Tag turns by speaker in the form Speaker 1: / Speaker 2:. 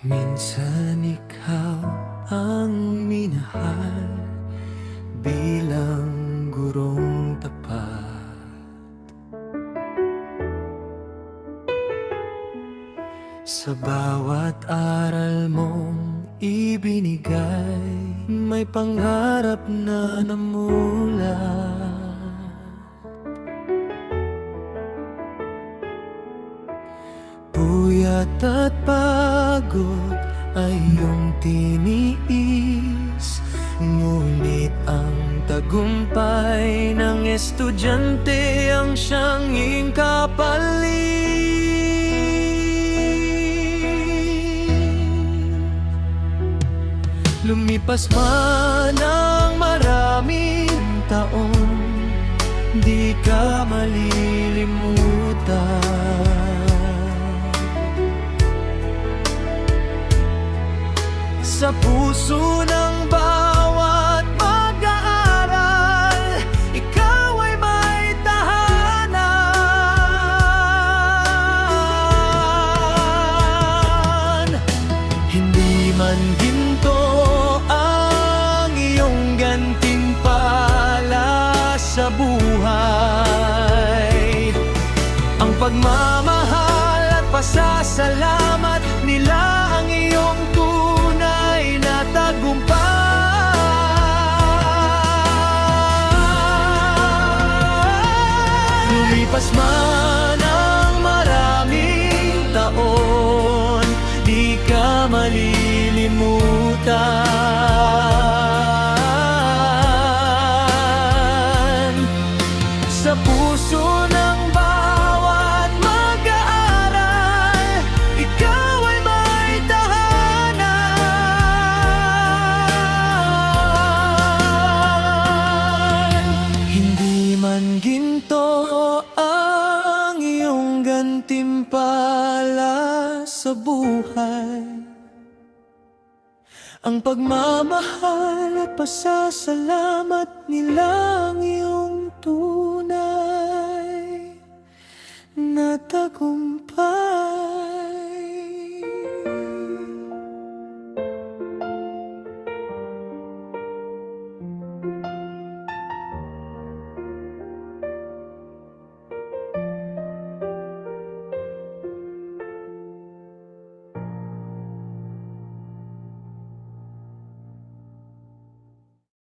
Speaker 1: Minsan ikaw ang minahal bilang gurong tapat. Sa bawat aral mong ibinigay, may pangarap na namulat. Puyat at pagod ay iyong tiniis, ngunit ang tagumpay ng estudyante ang siyang iyong kapalit. Lumipas man ang maraming taon, di ka malilimutan. Sa puso ng bawat mag-aaral, ikaw ay may tahanan. Hindi man ginto ang iyong gantimpala sa buhay, ang pagmamahal at pasasalamat nila ang iyong tunay na tagumpay. Lumipas man ang maraming taon, di ka malilimutan. Sa puso ng bawat mag-aaral, ikaw ay may tahanan. Hindi man ginto ang iyong gantimpala sa buhay, ang pagmamahal at pasasalamat nila ang iyong tunay na tagumpay.